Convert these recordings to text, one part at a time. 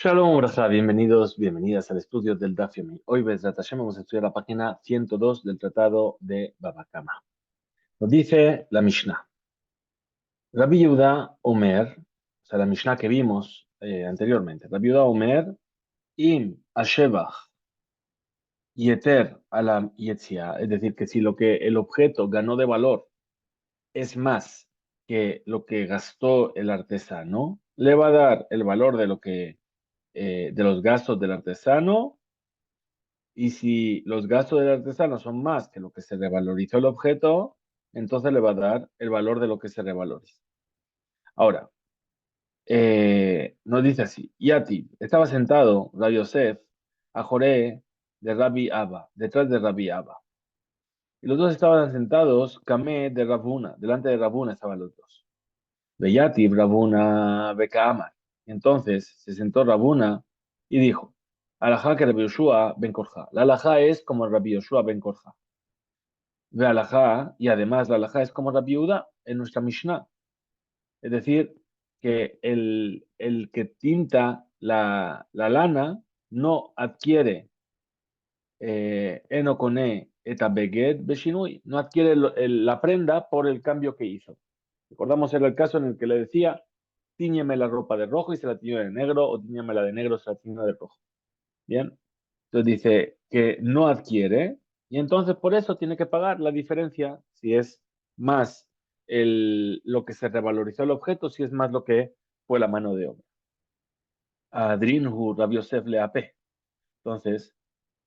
Shalom, Braja, bienvenidos, bienvenidas al estudio del Daf Yomi. Hoy, Bezrat Hashem, vamos a estudiar la página 102 del Tratado de Baba Kama. Nos dice la Mishnah. Rabbi Yehuda Omer, o sea, la Mishnah que vimos anteriormente. Rabbi Yehuda Omer, Im Ashevach Yeter Alam Yetzia, es decir, que si lo que el objeto ganó de valor es más que lo que gastó el artesano, le va a dar el valor de lo que de los gastos del artesano. Y si los gastos del artesano son más que lo que se revalorizó el objeto, entonces le va a dar el valor de lo que se revaloriza. Ahora, nos dice así: Yati estaba sentado, Rabbi Yosef, a Joré de Rabbi Abba, detrás de Rabbi Abba. Y los dos estaban sentados, Kamé de Rabuna, delante de Rabuna estaban los dos. Beyati, Rabuna, Beka Amar. Entonces se sentó Rabuna y dijo: Alajá que Rabbi Yoshua ben Korja. La alajá es como Rabbi Yoshua ben Korja. Ve alajá, y además la alajá es como la viuda en nuestra Mishnah. Es decir, que el que tinta la lana no adquiere enokone eta beged beshinui, no adquiere la prenda por el cambio que hizo. Recordamos era el caso en el que le decía: tíñeme la ropa de rojo y se la tiñó de negro, o tíñeme la de negro y se la tiñó de rojo. Bien, entonces dice que no adquiere, y entonces por eso tiene que pagar la diferencia, si es más lo que se revalorizó el objeto, si es más lo que fue la mano de obra. Adrinhu Rabbi Yosef le AP. Entonces,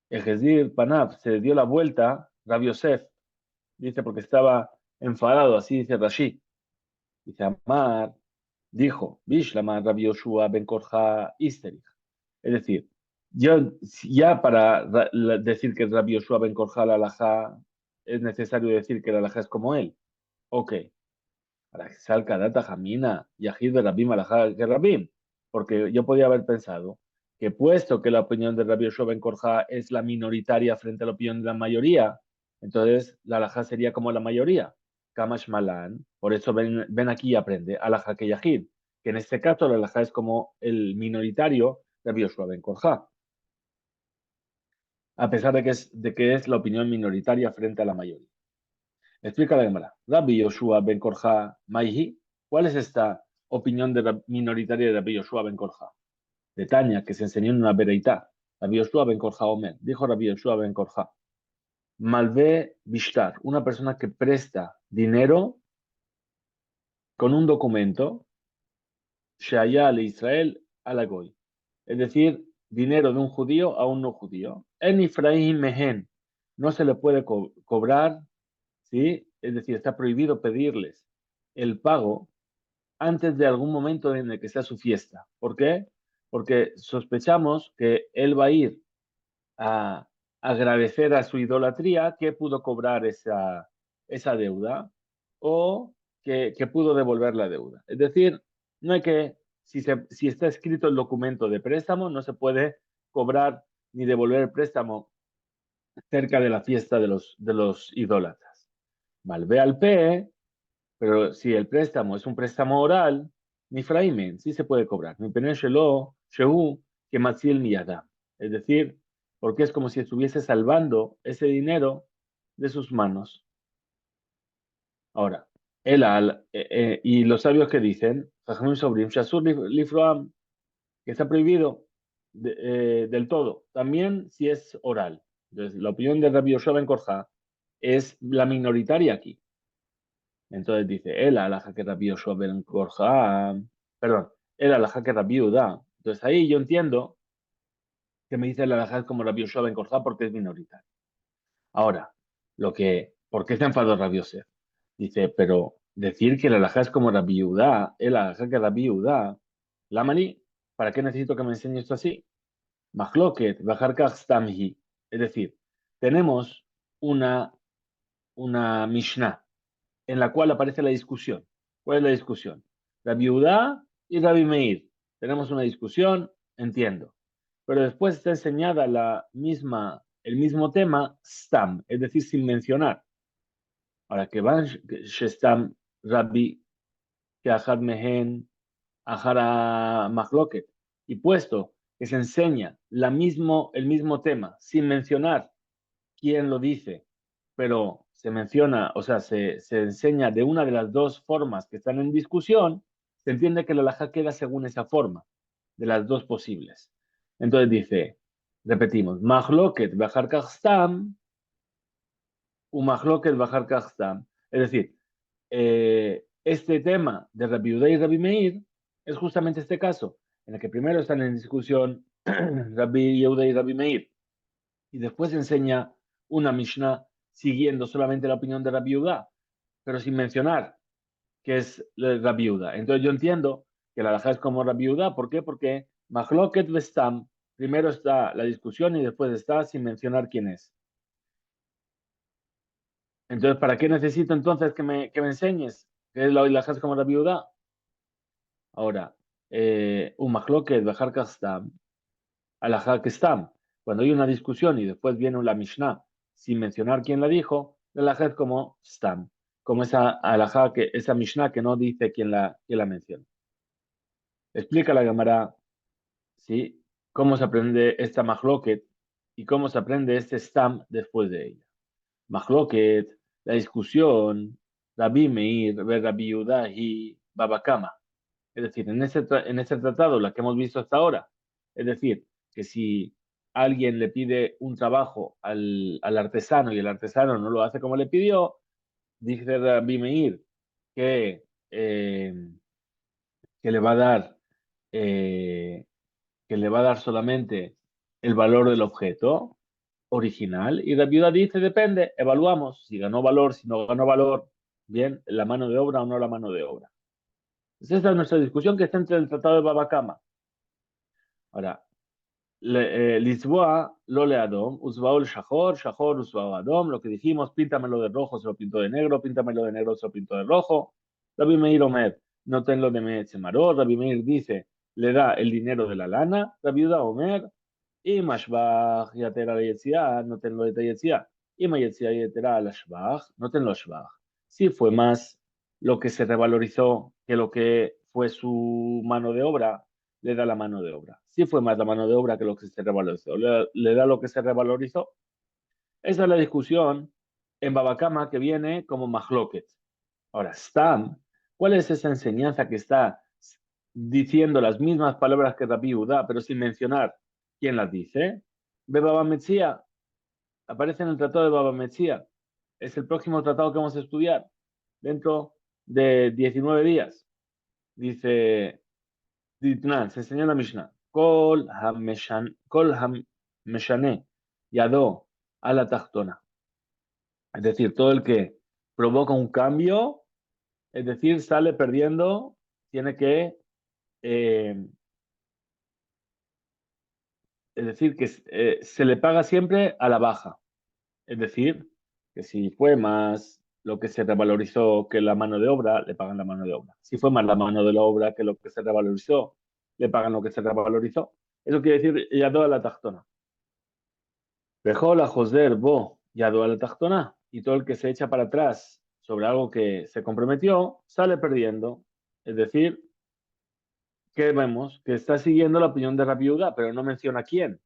Ejezir Panav se dio la vuelta, Rabbi Yosef, dice porque estaba enfadado, así dice Rashi. Dice Amar, dijo, Bishlama Rabbi Yoshua ben Korja Isterich. Es decir, yo, ya para decir que Rabbi Yoshua ben Korja la alajá, es necesario decir que la alajá es como él. Ok. Para que salga data jamina, yahid de Rabim alajá que Rabim. Porque yo podía haber pensado que puesto que la opinión de Rabbi Yoshua ben Korja es la minoritaria frente a la opinión de la mayoría, entonces la alajá sería como la mayoría. Kamash Malan, por eso ven aquí y aprende, alajá que yahid, que en este caso la alajá es como el minoritario de Rabbi Yoshua ben Korja, a pesar de que es la opinión minoritaria frente a la mayoría. Explica la Gemara. Rabbi Yoshua ben Korja Maihi, ¿cuál es esta opinión minoritaria de Rabbi Yoshua ben Korja? De Tania, que se enseñó en una bereitá. Rabbi Yoshua ben Korja Omer, dijo Rabbi Yoshua ben Korja: Malve Bishtar, una persona que presta dinero con un documento, Shaya le Israel alagoy, es decir, dinero de un judío a un no judío. En Ifraim Mehen, no se le puede cobrar, ¿sí? Es decir, está prohibido pedirles el pago antes de algún momento en el que sea su fiesta. ¿Por qué? Porque sospechamos que él va a ir a agradecer a su idolatría que pudo cobrar esa deuda, o que pudo devolver la deuda. Es decir, no hay que, si está escrito el documento de préstamo, no se puede cobrar ni devolver el préstamo cerca de la fiesta de los idólatras. Malvé al P, pero si el préstamo es un préstamo oral, mi fraimen sí se puede cobrar. Mi peneshelo, shehu, que matzil miyadam. Es decir, porque es como si estuviese salvando ese dinero de sus manos. Ahora, y los sabios que dicen, Jajamim Sobrim, Shasur Lifroam, que está prohibido del todo, también si es oral. Entonces, la opinión de Rabbi Yoshua ben Korja es la minoritaria aquí. Entonces dice, el alaja que Rabbi Yoshua ben Korja, perdón, el alaja que Rabbi Yehuda. Entonces ahí yo entiendo que me dice el alaja es como Rabbi Yoshua ben Korja porque es minoritario. Ahora, ¿por qué se enfadó Rabbi Yosef? Dice, pero decir que el alajá es como Rabbi Yehuda, el alajá que Rabbi Yehuda, la maní, ¿para qué necesito que me enseñe esto así? Machloket, bajar stamhi. Es decir, tenemos una, una Mishnah en la cual aparece la discusión. ¿Cuál es la discusión? Rabbi Yehuda y Rabbi Meir. Tenemos una discusión, entiendo. Pero después está enseñada el mismo tema, stam, es decir, sin mencionar. Ahora que van Shestam Rabbi que Ahad Mehen, Ahara Mahloket. Y puesto que se enseña el mismo tema sin mencionar quién lo dice, pero se menciona, o sea, se enseña de una de las dos formas que están en discusión, se entiende que la halajá queda según esa forma, de las dos posibles. Entonces dice, repetimos, Mahloket Bahar Stam u Mahloket Bahar Stam. Es decir, este tema de Rabbi Yehuda y Rabbi Meir es justamente este caso, en el que primero están en discusión Rabbi Yehuda y Rabbi Meir, y después enseña una Mishnah siguiendo solamente la opinión de Rabbi Yehuda, pero sin mencionar que es Rabbi Yehuda. Entonces yo entiendo que la halajá es como Rabbi Yehuda. ¿Por qué? Porque Mahloket Vestam, primero está la discusión y después está sin mencionar quién es. Entonces, ¿para qué necesito entonces que me enseñes que es la halajá es como Rabbi Yehuda? Ahora, un Mahloket Bejar Kastam, halajá que Stam, cuando hay una discusión y después viene la Mishnah sin mencionar quién la dijo, la halajá es como Stam, como esa halajá, esa Mishnah que no dice quién la menciona. Explica la Gemara, ¿sí? Cómo se aprende esta Mahloket y cómo se aprende este Stam después de ella. Mahloket, la discusión, Rabbi Meir, Rabbi Yehuda y Baba Kama. Es decir, en ese tratado, la que hemos visto hasta ahora, es decir, que si alguien le pide un trabajo al artesano y el artesano no lo hace como le pidió, dice Rabbi Meir que, eh, que le va a dar eh, que le va a dar solamente el valor del objeto original, y la viuda dice, depende, evaluamos si ganó valor, si no ganó valor, bien, la mano de obra o no la mano de obra. Entonces, esta es nuestra discusión que está entre el Tratado de Babacama. Ahora, Lisboa, Lole Adom, Usbaul Shahor, Shahor, Usbao Adom, lo que dijimos, píntamelo de rojo, se lo pinto de negro, píntamelo de negro, se lo pinto de rojo. Rabbi Meir Omer, no tenlo de Meetzemaró. Rabbi Meir dice, le da el dinero de la lana. Rabbi Yehuda Omer, y Mashbach Yatera la Yetzia, no tenlo de Yetzia. Y Mayetzia Yatera la Shbach, no tenlo Shbach. Si fue más lo que se revalorizó que lo que fue su mano de obra, le da la mano de obra. Si fue más la mano de obra que lo que se revalorizó, le da lo que se revalorizó. Esa es la discusión en Babacama que viene como Mahloket. Ahora, Stam, ¿cuál es esa enseñanza que está diciendo las mismas palabras que Rabbi Yehuda, pero sin mencionar quién las dice? Baba Metzia, aparece en el tratado de Baba Metzia. Es el próximo tratado que vamos a estudiar dentro de 19 días. Dice, se enseña en la Mishnah. Kol hameshane yado a la tachtona. Es decir, todo el que provoca un cambio, es decir, sale perdiendo, tiene que, eh, es decir, que se le paga siempre a la baja. Es decir, que si fue más lo que se revalorizó que la mano de obra, le pagan la mano de obra. Si fue más la mano de la obra que lo que se revalorizó, le pagan lo que se revalorizó. Eso quiere decir yado a la tachtona. Dejó la Joser, bo, yado a la tachtona. Y todo el que se echa para atrás sobre algo que se comprometió, sale perdiendo. Es decir, que vemos que está siguiendo la opinión de Rabbi Yehuda, pero no menciona quién.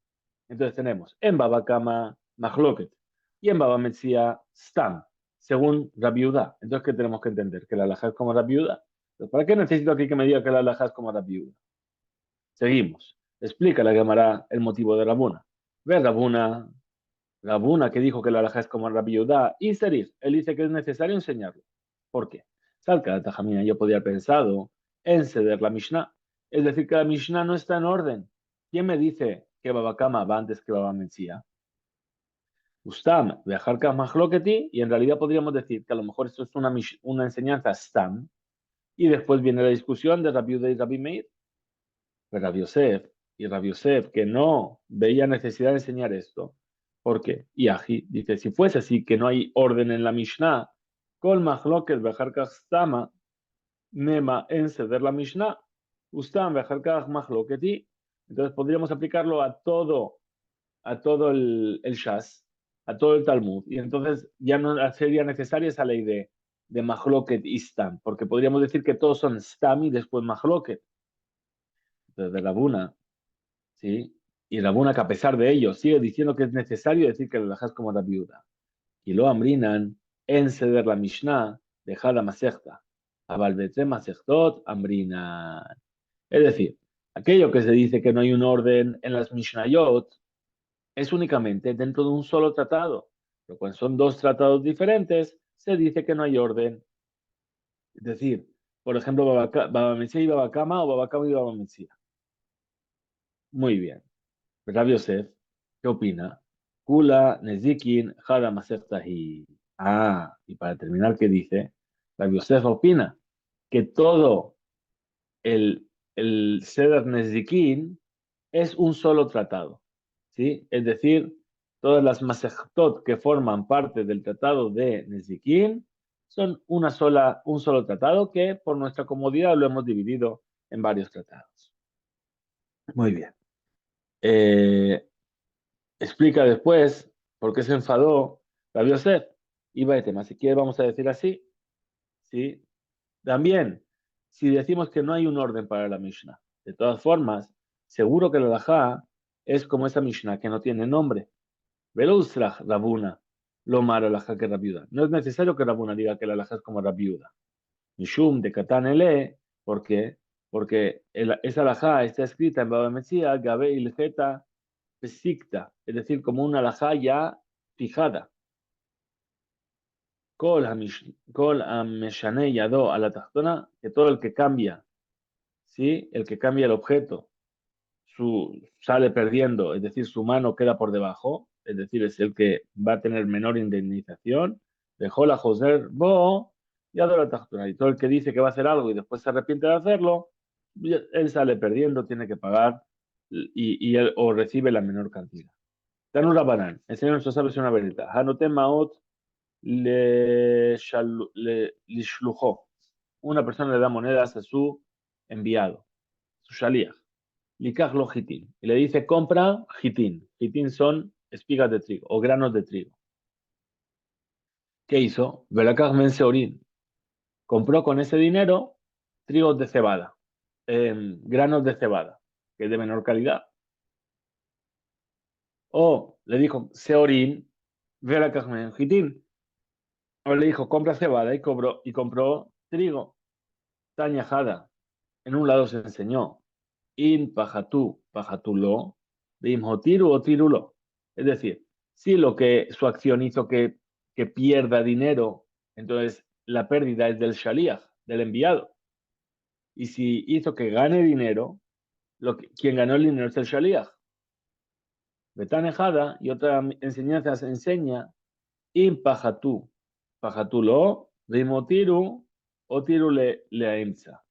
Entonces tenemos en Baba Kama Mahloket y en Baba Metzia Stam, según Rabbi Yehuda. Entonces, ¿qué tenemos que entender? Que la halajá es como Rabbi Yehuda. Entonces, ¿para qué necesito aquí que me diga que la halajá es como Rabbi Yehuda? Seguimos. Explica la Gemara el motivo de Rabuna. Ve Rabuna que dijo que la halajá es como Rabbi Yehuda y Serif. Él dice que es necesario enseñarlo. ¿Por qué? Salca de Tajamina, yo podía haber pensado en ceder la Mishnah. Es decir, que la Mishnah no está en orden. ¿Quién me dice que Baba Kama va antes que Baba Metzia? Ustam, viajar Mahloket, y en realidad podríamos decir que a lo mejor esto es una enseñanza Stam, y después viene la discusión de Rabbi Yehuda y Rabbi Meir, de Rabbi Yosef, y Rabbi Yosef, que no veía necesidad de enseñar esto. ¿Por qué? Y Aji dice, si fuese así, que no hay orden en la Mishnah, Kol Mahloket viajar Stama, Nema en ceder la Mishnah, Ustam viajar Mahloket, entonces podríamos aplicarlo a todo el Shas, a todo el Talmud, y entonces ya no sería necesaria esa ley de Mahloket y Stam, porque podríamos decir que todos son Stam y después Mahloket. Entonces, de Rabuna, ¿sí? Y Rabuna, que a pesar de ello, sigue diciendo que es necesario decir que la alajá es como la viuda. Y lo ambrinan en ceder la Mishnah, dejada masechta. Abalbetre masechtot ambrinan. Es decir, aquello que se dice que no hay un orden en las Mishnayot es únicamente dentro de un solo tratado. Pero cuando son dos tratados diferentes, se dice que no hay orden. Es decir, por ejemplo, Baba Metzia y Baba Kama o Baba Kama y Baba Metzia. Muy bien. Rabbi Yosef, ¿qué opina? Kula Nezikin Hada Masechtahi. Ah, y para terminar, ¿qué dice? Rabbi Yosef opina que todo el Seder Nezikin es un solo tratado, ¿sí? Es decir, todas las Masechtot que forman parte del tratado de Nezikin son un solo tratado que por nuestra comodidad lo hemos dividido en varios tratados. Muy bien. Eh, Explica después por qué se enfadó Rabbi Yosef. Iba de tema, si quiere vamos a decir así, ¿sí? También, si decimos que no hay un orden para la Mishnah, de todas formas, seguro que la halajá es como esa Mishnah que no tiene nombre. Velo usraj Rabuna, lo malo halajá que Rabiuda. No es necesario que Rabuna diga que la halajá es como Rabiuda. Mishum de Katan ele, ¿por qué? Porque esa halajá está escrita en Baba Metzia, Gabe Ilgeta Pesikta, es decir, como una halajá ya fijada. Kol Ameshane Yado a la tachtona, que todo el que cambia, ¿sí? El que cambia el objeto, sale perdiendo, es decir, su mano queda por debajo, es decir, es el que va a tener menor indemnización. Dejó la Joser Bo y la tachtona. Y todo el que dice que va a hacer algo y después se arrepiente de hacerlo, él sale perdiendo, tiene que pagar y él o recibe la menor cantidad. Tanu Rabanan, el Señor nos sabe si una verdad. Hanotem Maot le shlujo. Una persona le da monedas a su enviado, su shaliach. Likach lo hitin. Y le dice, compra hitin. Hitin son espigas de trigo o granos de trigo. ¿Qué hizo? Velakach men seorin. Compró con ese dinero trigos de cebada, granos de cebada, que es de menor calidad. O le dijo, seorin, velakach men hitin. O le dijo, compra cebada y compró trigo, tañajada. En un lado se enseñó, in pajatulo, de imhotiru o tirulo. Es decir, si lo que su acción hizo que pierda dinero, entonces la pérdida es del shaliach, del enviado. Y si hizo que gane dinero, quien ganó el dinero es el shaliach. Betanejada y otra enseñanza se enseña, in pajatulo, de imhotiru o tiru le aimsa.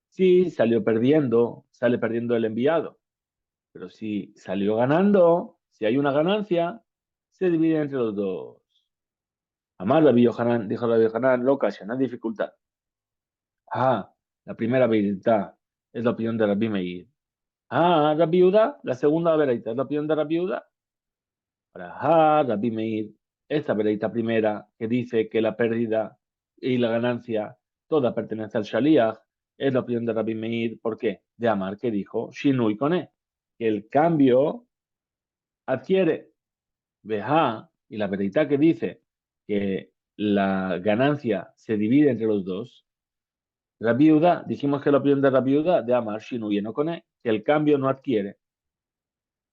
Si salió perdiendo, sale perdiendo el enviado. Pero si salió ganando, si hay una ganancia, se divide entre los dos. Amar Rabbi Yohanan, dijo Rabbi Yohanan, no ocasiona dificultad. Ah, la primera veredita es la opinión de Rabbi Meir. Ah, Rabbi Yehuda, la segunda veredita es la opinión de Rabbi Yehuda. Para Rabbi Meir, esta veredita primera que dice que la pérdida y la ganancia toda pertenece al Shaliach, es la opinión de Rabbi Meir. ¿Por qué? De Amar que dijo Shinui Kone, que el cambio adquiere. Veja, y la veredita que dice que la ganancia se divide entre los dos, Rabbi Yehuda, dijimos que la opinión de Rabbi Yehuda de Amar Shinu y Enokone, que el cambio no adquiere.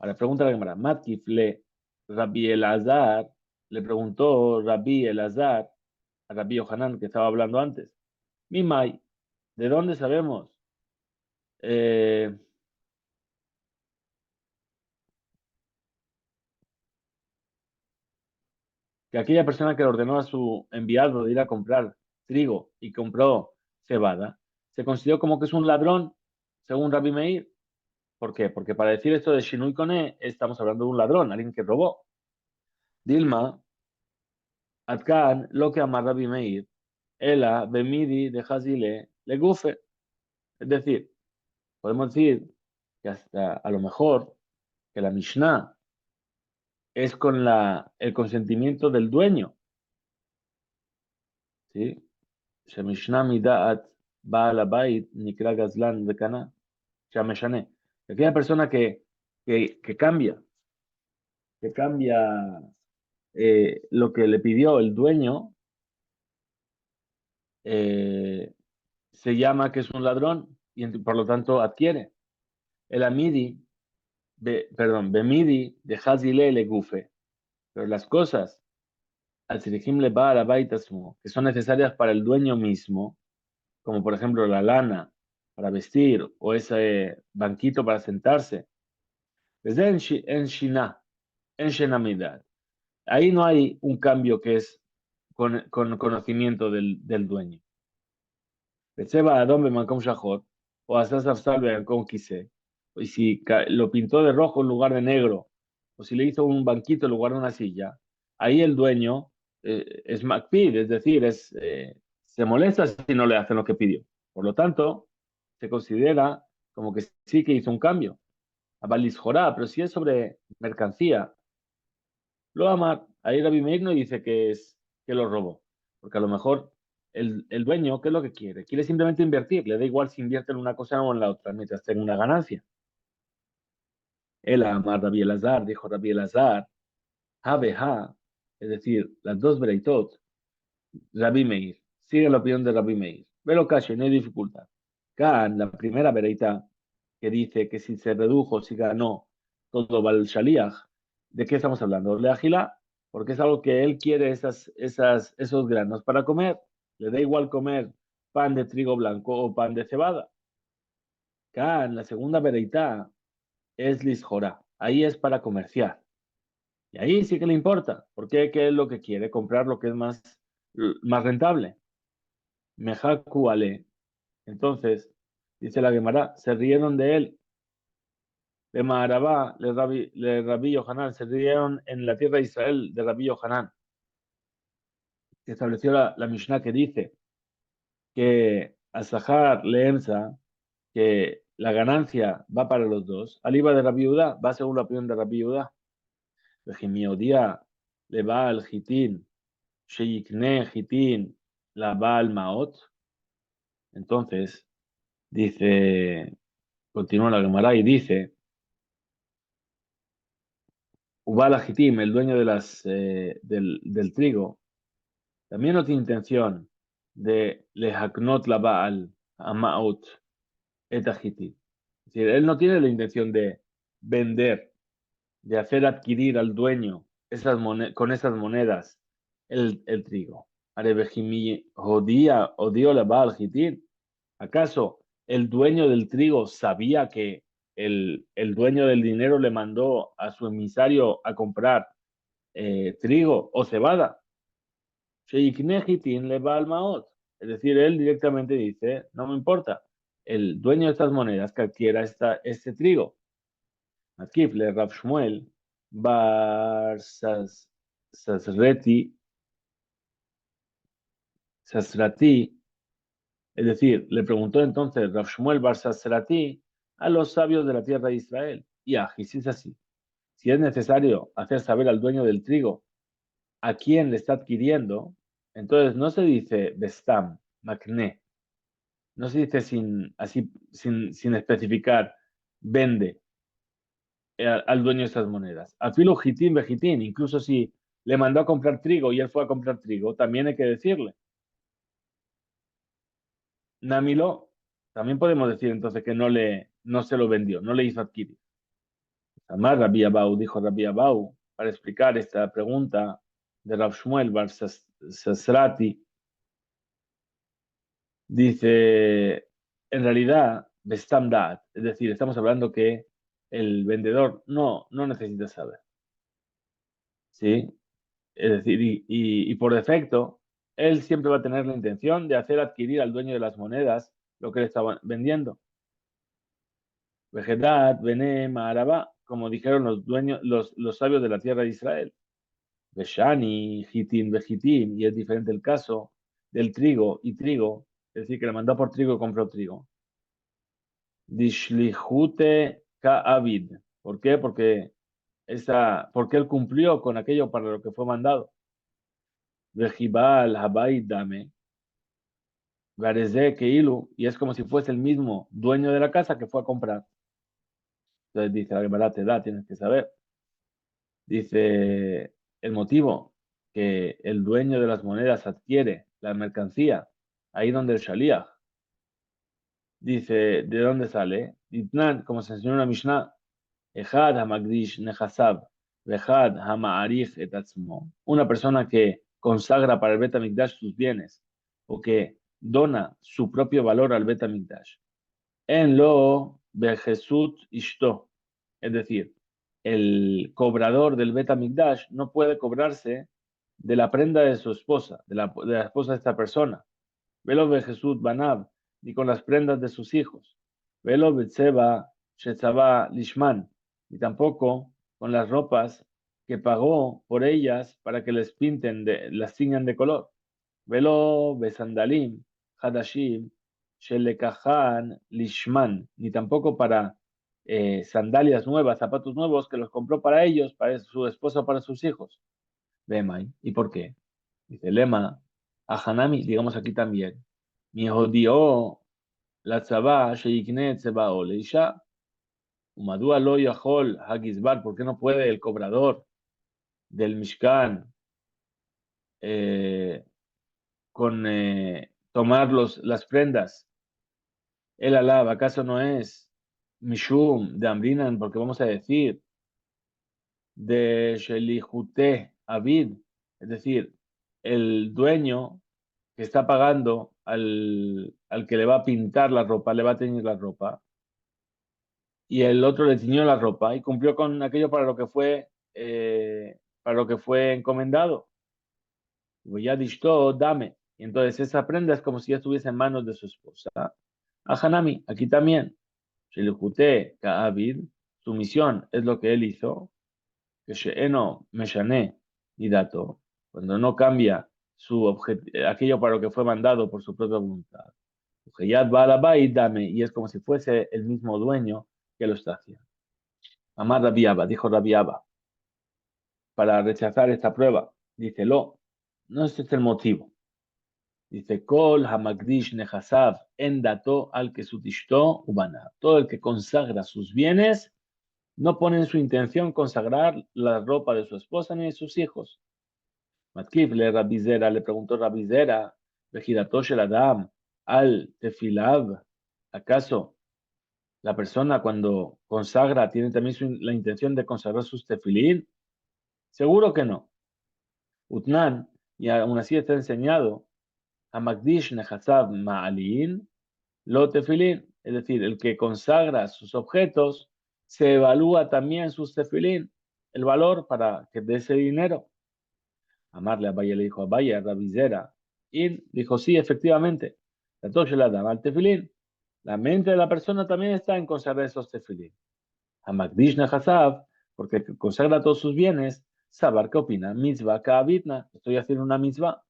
Ahora pregunta la Gemara, Matkif le Rabbi Elazar, le preguntó Rabbi Elazar a Rabbi Yohanan, que estaba hablando antes, Mimai, ¿de dónde sabemos? Eh, que aquella persona que le ordenó a su enviado de ir a comprar trigo y compró cebada, se consideró como que es un ladrón, según Rabbi Meir. ¿Por qué? Porque para decir esto de Shinui Kone, estamos hablando de un ladrón, alguien que robó. Dilma, Atkan, lo que ama Rabbi Meir, Ela, Bemidi, de Hazile, le gufe. Es decir, podemos decir que hasta a lo mejor que la Mishnah es con el consentimiento del dueño, ¿sí? Shemishna midat Baal Abait Nikra Gazlan Bekana, Shameshane. Aquella persona que que cambia, lo que le pidió el dueño, eh, se llama que es un ladrón y por lo tanto adquiere. El amidi, bemidi de hazile le gufe. Pero las cosas, al sirihim le va a la baitasmo, que son necesarias para el dueño mismo, como por ejemplo la lana para vestir o ese banquito para sentarse, desde en Shina, en Shenamidad. Ahí no hay un cambio que es con conocimiento del dueño. Seba Adón Bemakom Shahor, o Asas Afsal Beancom Kisé. Y si lo pintó de rojo en lugar de negro, o si le hizo un banquito en lugar de una silla, ahí el dueño es McPeed, es decir, se molesta si no le hacen lo que pidió. Por lo tanto, se considera como que sí que hizo un cambio. Abalis Jorá, pero si es sobre mercancía, lo ama. Ahí Rabbi Meir no dice que lo robó, porque a lo mejor el dueño, ¿qué es lo que quiere? Quiere simplemente invertir, le da igual si invierte en una cosa o en la otra, mientras tenga una ganancia. Él ama a Rabbi Elazar, dijo Rabbi Elazar, ha beha, es decir, las dos bereitot, Rabbi Meir, sigue la opinión de Rabbi Meir. Velo caso, no hay dificultad. Kan, la primera bereita, que dice que si se redujo, si ganó todo Bal Shaliach, ¿de qué estamos hablando? Le agila, porque es algo que él quiere esos granos para comer. Le da igual comer pan de trigo blanco o pan de cebada. Kan, la segunda bereita, es Lishora. Ahí es para comerciar. Y ahí sí que le importa, porque ¿qué es lo que quiere? Comprar lo que es más rentable. Mejaku ale. Entonces, dice la Gemara, se rieron de él. De Maharabá, Rabbi Yohanan, se rieron en la tierra de Israel de Rabbi Yohanan, que estableció la Mishnah que dice que Asahar Leemsa, que la ganancia va para los dos. Aliba de Rabbi Yehuda, va según la opinión de Rabbi Yehuda. Vejimiodía le va al Gitín, Sheyikne Gitín, la va al Maot. Entonces, dice, continúa la Gemara y dice, Ubal Ajitim, el dueño del trigo, también no tiene intención de lehaknot la Baal amaut et Ajitim. Es decir, él no tiene la intención de vender, de hacer adquirir al dueño con esas monedas el trigo. Arebejimi odió la Baal Jitim. ¿Acaso el dueño del trigo sabía que el dueño del dinero le mandó a su emisario a comprar trigo o cebada? Sheiknejitin le va al maot. Es decir, él directamente dice, no me importa, el dueño de estas monedas que adquiera este trigo. Akif le Rav Shmuel bar Sasreti, Sasrati, es decir, le preguntó entonces Rav Shmuel bar Sasrati a los sabios de la tierra de Israel. Y a si es así, si es necesario hacer saber al dueño del trigo a quién le está adquiriendo, entonces no se dice Bestam, Makne, no se dice sin especificar, vende al dueño de esas monedas. Afilo Hitín Bejitín, incluso si le mandó a comprar trigo y él fue a comprar trigo, también hay que decirle. Namilo, también podemos decir entonces que no se lo vendió, no le hizo adquirir. Amar Rabbi Abau, dijo Rabbi Abau, para explicar esta pregunta de Rav Shmuel Bar Sasrati, dice, en realidad, Bestam Dat, es decir, estamos hablando que el vendedor no necesita saber, ¿sí? Es decir, y por defecto, él siempre va a tener la intención de hacer adquirir al dueño de las monedas lo que le estaban vendiendo. Vegedat, Bené, Maharabá, como dijeron los dueños, los sabios de la tierra de Israel. Beshani, Hitin, Bejitin, y es diferente el caso del trigo y trigo, es decir, que le mandó por trigo y compró trigo. Dishlihute Ka'avid. ¿Por qué? Porque él cumplió con aquello para lo que fue mandado. Vejibal Habayit Dame, Gareze Keilu, y es como si fuese el mismo dueño de la casa que fue a comprar. Entonces dice la Gemara, te da, tienes que saber. Dice el motivo que el dueño de las monedas adquiere la mercancía, ahí donde el shaliach. Dice, ¿de dónde sale? Ditnan, como se enseñó en la Mishnah, Echad hamagdish nechasab, vechad hama'arich et atzmo. Una persona que consagra para el Bet HaMikdash sus bienes, o que dona su propio valor al Bet HaMikdash. En lo bejesut ishto. Es decir, el cobrador del Bet HaMikdash no puede cobrarse de la prenda de su esposa, de la esposa de esta persona. Velo bejesut banab, ni con las prendas de sus hijos. Velo betzeba shetzaba lishman, ni tampoco con las ropas que pagó por ellas para que les pinten, las ciñan de color. Velo besandalim hadashim shelekahan lishman, ni tampoco para sandalias nuevas, zapatos nuevos que los compró para ellos, para su esposa o para sus hijos. Vemai, ¿y por qué? Dice Lema, a Hanami, digamos aquí también, mi jodió la tzaba sheikne tzebao leisha, umadua lo yahol hagizbar, ¿por qué no puede el cobrador del Mishkan con tomar las prendas? El alab, ¿acaso no es Mishum de Amrinan? Porque vamos a decir de Shelihute Abid, es decir, el dueño que está pagando al que le va a pintar la ropa, le va a teñir la ropa, y el otro le tiñó la ropa y cumplió con aquello para lo que fue encomendado. Y ya dicho, dame. Y entonces esa prenda es como si ya estuviese en manos de su esposa. A Hanami, aquí también, Shelihute Ka'abid, su misión es lo que él hizo, que She'eno Meshane y dato, cuando no cambia aquello para lo que fue mandado por su propia voluntad. Ujeyat Balabai dame, y es como si fuese el mismo dueño que lo está haciendo. Amar Rabiaba, dijo Rabiaba, para rechazar esta prueba, dice, no este es el motivo. Dice, Kol Hamagdish Nehasav en dato al que sutishto ubana. Todo el que consagra sus bienes no pone en su intención consagrar la ropa de su esposa ni de sus hijos. Matkif le preguntó Rabizera, Vejidatosh el Adam, al Tefilav, ¿acaso la persona cuando consagra tiene también la intención de consagrar sus tefilín? Seguro que no. Utnan, y aún así está enseñado, a Magdish Nehasav Ma'alin, lo tefilín, es decir, el que consagra sus objetos, se evalúa también sus tefilín, el valor para que dé ese dinero. Amarle a Valle le dijo a Valle, a Rabizera, y dijo, sí, efectivamente, la tocha la dama al tefilín. La mente de la persona también está en consagrar esos tefilín. A Magdish Hasav, porque el que consagra todos sus bienes, saber qué opina, mitzvah ka'avitna, estoy haciendo una mitzvah.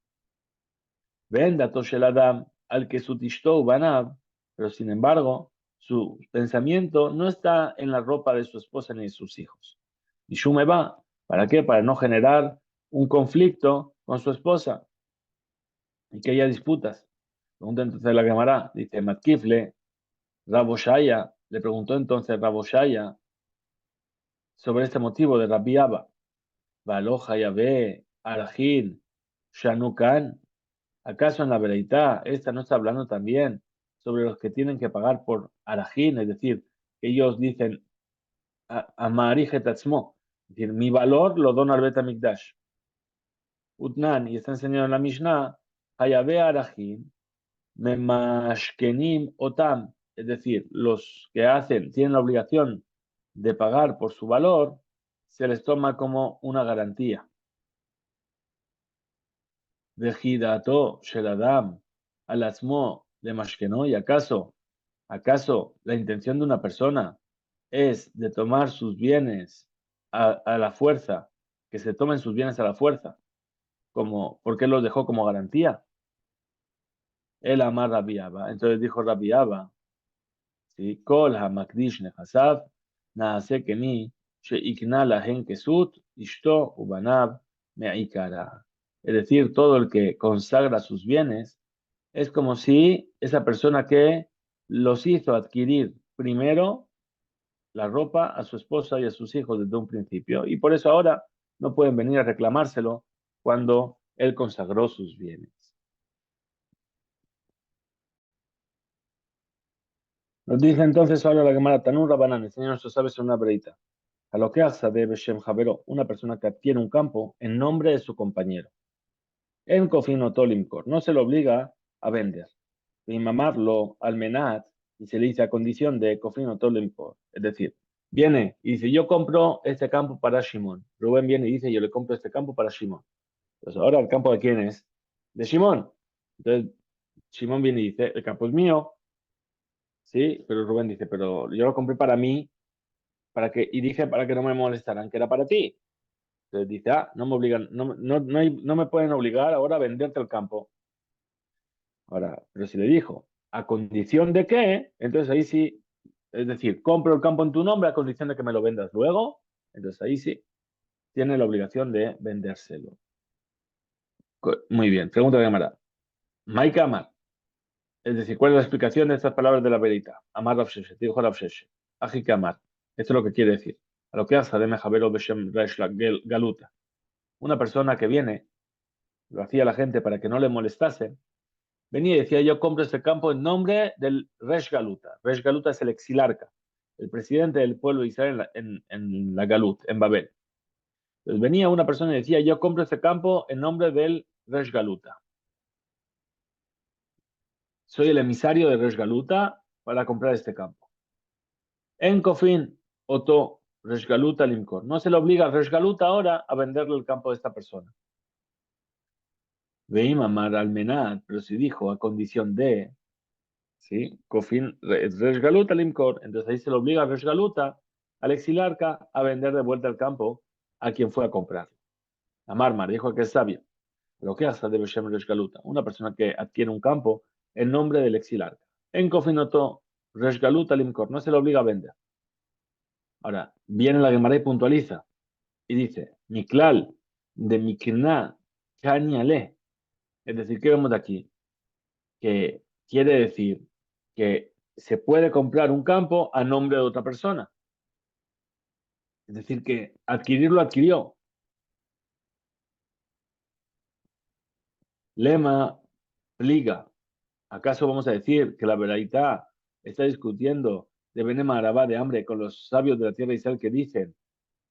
Ven dato shel adam al que su tishto banav, pero sin embargo, su pensamiento no está en la ropa de su esposa ni de sus hijos. Y Shume va, ¿para qué? Para no generar un conflicto con su esposa y que haya disputas. Pregunta entonces la Gemara, dice Matkifle, Raboshaya, le preguntó entonces Raboshaya sobre este motivo de Rabbi Abba. Baloja Yahvé, Arajin, Shanukan. ¿Acaso en la Bereitá esta no está hablando también sobre los que tienen que pagar por Arajin? Es decir, que ellos dicen Amari Getatzmo, es decir, mi valor lo dono al Bet HaMikdash. Utnan, y está enseñado en la Mishnah, Hayabé Arajin, Memashkenim Otam, es decir, los que tienen la obligación de pagar por su valor, se les toma como una garantía. Vejidato Sheladam Alasmo de Mashkeno, y acaso la intención de una persona es de tomar sus bienes a la fuerza, que se tomen sus bienes a la fuerza, porque los dejó como garantía. Él ama Rabiaba. Entonces dijo Rabiaba, ¿sí? Kol hamakdish nehasav, naase keni, sheikna lahen kesut, ishto ubanav me'ikara. Es decir, todo el que consagra sus bienes es como si esa persona que los hizo adquirir primero la ropa a su esposa y a sus hijos desde un principio, y por eso ahora no pueden venir a reclamárselo cuando él consagró sus bienes. Nos dice entonces ahora la Gemara Tanur Rabanán, enseña a nuestros sabios una breita. A lo que hace de Beshem Javero, una persona que adquiere un campo en nombre de su compañero. En Kofino Tolimkor, no se lo obliga a vender. Y mamarlo al menat, y se le dice a condición de Kofino Tolimkor. Es decir, viene y dice, yo compro este campo para Shimon. Rubén viene y dice, yo le compro este campo para Shimon. Entonces, ahora el campo de quién es? De Shimon. Entonces, Shimon viene y dice, el campo es mío. Sí, pero Rubén dice, pero yo lo compré para mí, y dije para que no me molestaran, que era para ti. Entonces dice, no me obligan, no me pueden obligar ahora a venderte el campo. Ahora, pero si le dijo, a condición de que, entonces ahí sí, es decir, compro el campo en tu nombre a condición de que me lo vendas luego, entonces ahí sí, tiene la obligación de vendérselo. Muy bien, pregunta de Amara. Maika Amar, es decir, ¿cuál es la explicación de estas palabras de la verita? Amar Rav Sheshet, dijo Rav Sheshet. Aji que Amar, esto es lo que quiere decir. A lo que hace de Mejabero Beshem Resh Galuta. Una persona que viene, lo hacía la gente para que no le molestase, venía y decía, yo compro este campo en nombre del Resh Galuta. Resh Galuta es el exilarca, el presidente del pueblo de Israel en la Galut, en Babel. Entonces venía una persona y decía, yo compro este campo en nombre del Resh Galuta. Soy el emisario de Resh Galuta para comprar este campo. En Kofin, Oto Resh Galuta Limkor. No se le obliga al Resh Galuta ahora a venderle el campo de esta persona. Veim Amar Almenat, pero si dijo a condición de, ¿sí? Kofin Resh Galuta Limkor. Entonces ahí se le obliga al Resh Galuta, al exilarca, a vender de vuelta el campo a quien fue a comprarlo. Amarmar dijo que es sabio. Lo que hace de Beshem Resh Galuta, una persona que adquiere un campo en nombre del exilarca. En Kofin Oto Resh Galuta Limkor. No se le obliga a vender. Ahora, viene la Gemara y puntualiza y dice, Miklal de Mikna Kanyale. Es decir, ¿qué vemos de aquí? Que quiere decir que se puede comprar un campo a nombre de otra persona. Es decir, que adquirirlo adquirió. Lema, pliga. ¿Acaso vamos a decir que la Beraitá está discutiendo de Benema Arabá de hambre con los sabios de la tierra de Israel que dicen,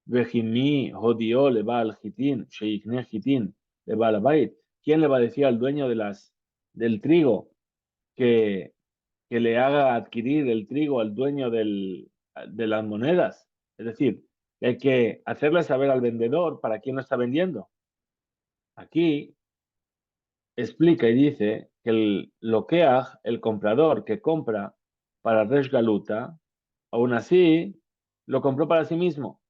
Vejimi jodió le va al gitín, sheikne gitín le va al bait? ¿Quién le va a decir al dueño del trigo que, que le haga adquirir el trigo al dueño de las monedas? Es decir, que hay que hacerle saber al vendedor para quién lo está vendiendo. Aquí explica y dice que el loqueaj, el comprador que compra para Resh Galuta, aún así lo compró para sí mismo,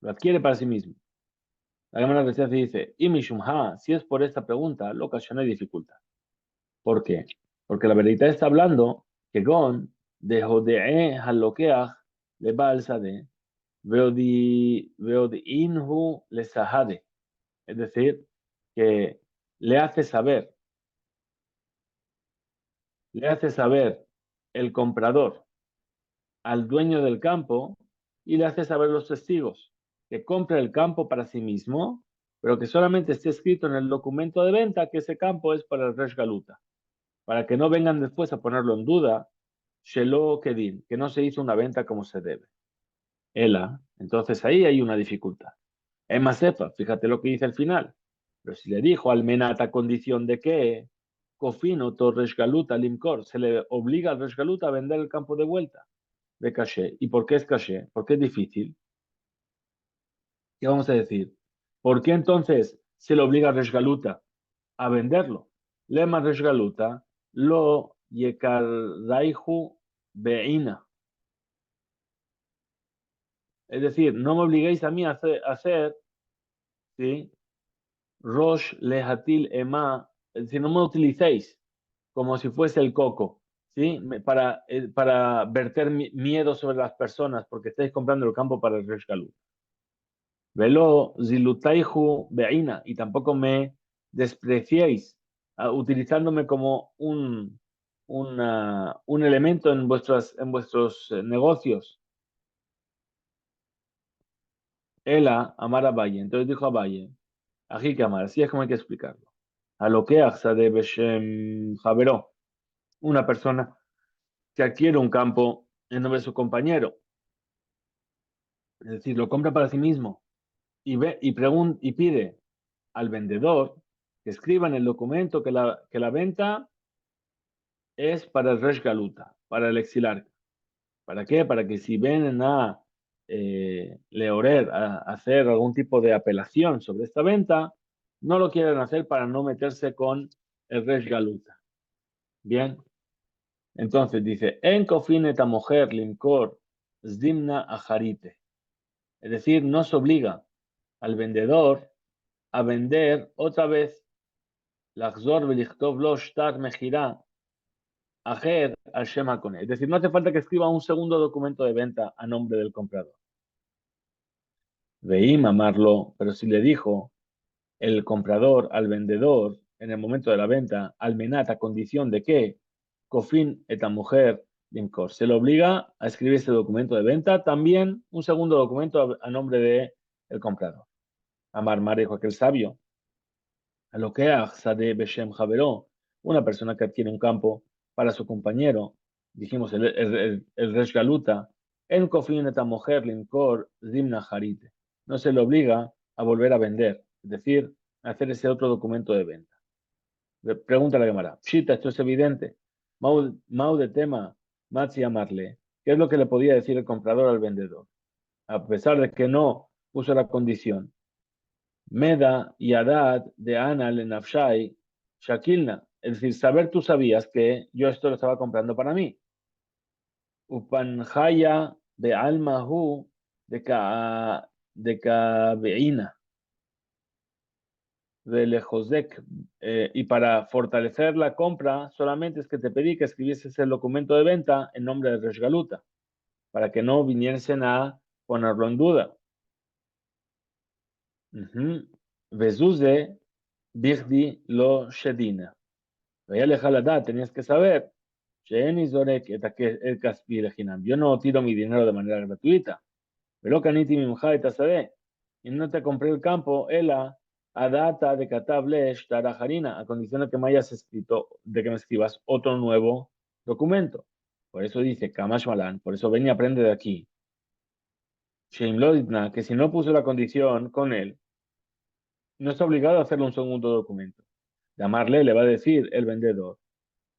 lo adquiere para sí mismo. La Gemara Recién dice, y Mishumha, si es por esta pregunta, lo ocasiona dificultad. ¿Por qué? Porque la verdad está hablando que Gon de Jodee Halokeach le balsade, veo de Inhu le Sahade. Es decir, que le hace saber, le hace saber el comprador al dueño del campo y le hace saber los testigos que compra el campo para sí mismo, pero que solamente esté escrito en el documento de venta que ese campo es para el Resh Galuta, para que no vengan después a ponerlo en duda, Shelo Kedin, que no se hizo una venta como se debe. Ela, entonces ahí hay una dificultad. Es más sepa, fíjate lo que dice al final. Pero si le dijo al Menat a condición de que Cofino Torres Galuta Limcor se le obliga al Resgaluta a vender el campo de vuelta de caché. ¿Y por qué es caché? ¿Por qué es difícil? ¿Qué vamos a decir? ¿Por qué entonces se le obliga a Resgaluta a venderlo? Lema Resgaluta lo yekarraihu beina. Es decir, no me obliguéis a mí a hacer, ¿sí? Rosh lehatil ema, es decir, no me utilicéis como si fuese el coco, ¿sí? Para verter miedo sobre las personas porque estáis comprando el campo para el Resgalut. Velo zilutaihu beina, y tampoco me despreciéis utilizándome como un elemento en vuestros negocios. Ela, amar a Valle. Entonces dijo a Valle, ají que amar, así es como hay que explicarlo. A lo que de Beshem Javeró, una persona que adquiere un campo en nombre de su compañero, es decir, lo compra para sí mismo y pide al vendedor que escriba en el documento que la venta es para el Resh Galuta, para el exilar. ¿Para qué? Para que si vienen a leorer, a hacer algún tipo de apelación sobre esta venta, no lo quieran hacer para no meterse con el Resh Galuta. Bien, entonces dice, en kofine ta mujer limkor zdimna ajarite. Es decir, no se obliga al vendedor a vender otra vez לחזור ולכתוב לו שטר מכירה אחר al Shem HaKoneh. Es decir, no hace falta que escriba un segundo documento de venta a nombre del comprador. Veim amarlo, pero si le dijo el comprador al vendedor en el momento de la venta, al menat, a condición de que Cofin eta mujer limcor, se le obliga a escribir ese documento de venta, también un segundo documento a nombre de el comprador. Amar Marejo, aquel sabio, a lo que de Beshem Javeró, una persona que adquiere un campo para su compañero, dijimos el Resh Galuta, en Kofin eta mujer limcor zimna harite. No se le obliga a volver a vender, es decir, a hacer ese otro documento de venta. Pregunta la Gemara, Pshita, esto es evidente. Mau de tema, Matzi amarle. ¿Qué es lo que le podía decir el comprador al vendedor? A pesar de que no puso la condición. Meda y Adad de Ana Lenafshai Shakilna. Es decir, saber tú sabías que yo esto lo estaba comprando para mí. Upanjaya de Almahu de Kabeina. De Lejosek. Y para fortalecer la compra, solamente es que te pedí que escribieses el documento de venta en nombre de Resh Galuta, para que no viniesen a ponerlo en duda. Vezuze Birdi lo Shedina. Tenías que saber, yo no tiro mi dinero de manera gratuita, pero Kaniti Mimja y Tasadeh, y no te compré el campo, Ela, a data de Katablesh Tarajarina, a condición de que me hayas escrito, de que me escribas otro nuevo documento. Por eso dice Kamash Malan, por eso ven y aprende de aquí. Sheim Loditna, que si no puso la condición con él, no está obligado a hacerle un segundo documento. Llamarle le va a decir el vendedor,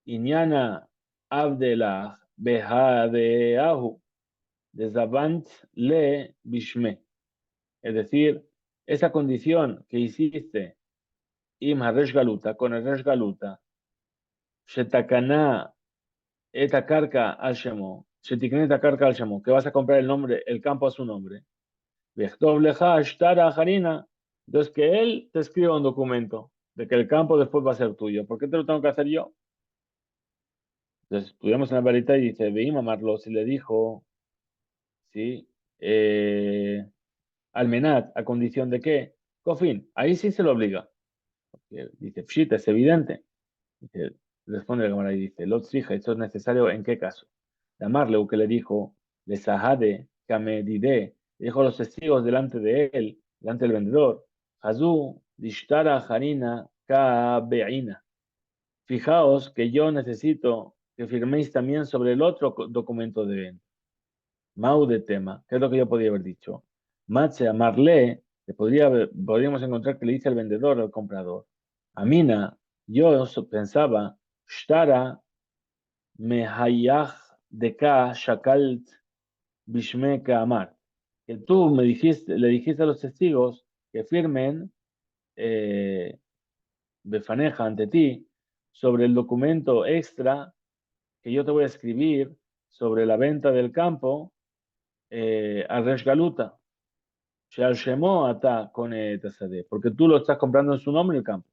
Iñana Abdelah Behadeahu, de Zabant le Bishme. Es decir, esa condición que hiciste Im Resh Galuta, con el Resh Galuta, Shetakana eta karka al Shemo, Shetikne eta karka al Shemo, que vas a comprar el campo a su nombre. Vechtov leja ashtara harina, entonces que él te escriba un documento de que el campo después va a ser tuyo. ¿Por qué te lo tengo que hacer yo? Entonces estudiamos en la varita y dice, Veim amarlo, si le dijo, sí, Almenat, a condición de que, Cofin, ahí sí se lo obliga. Dice, pshita, es evidente. Dice, responde la cámara y dice, Lotzrija, ¿esto es necesario en qué caso? Llamarle, que le dijo, le sahade, kamedide, dijo a los testigos delante de él, delante del vendedor, Hazú, dishtara harina, kabeina. Fijaos que yo necesito que firméis también sobre el otro documento de venta. Mau de tema, ¿qué es lo que yo podría haber dicho? Matze, amarle, podríamos encontrar que le dice el vendedor al comprador. Amina, yo pensaba, Shtara mehayach deka shakalt bishme amar. Que tú le dijiste a los testigos que firmen befaneja ante ti sobre el documento extra que yo te voy a escribir sobre la venta del campo al Resh Galuta. Porque tú lo estás comprando en su nombre el campo.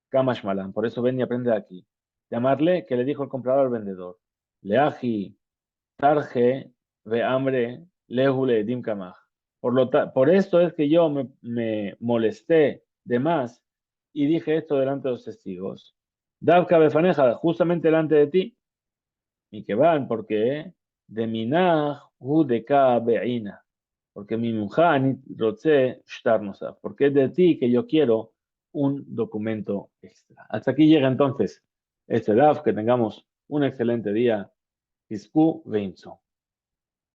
Kamash Malan, por eso ven y aprende aquí. Llamarle que le dijo el comprador al vendedor. Leaji, tarje, ve hambre, lehule, dim kamaj. Por esto es que yo me molesté de más y dije esto delante de los testigos. Davka befaneja, justamente delante de ti, Mi que van, porque de minaj hu de ka be'ina. Porque mi mujanit rotze shtar nosaf. Porque es de ti que yo quiero un documento extra. Hasta aquí llega entonces este DAF. Que tengamos un excelente día. Isku Veinzo.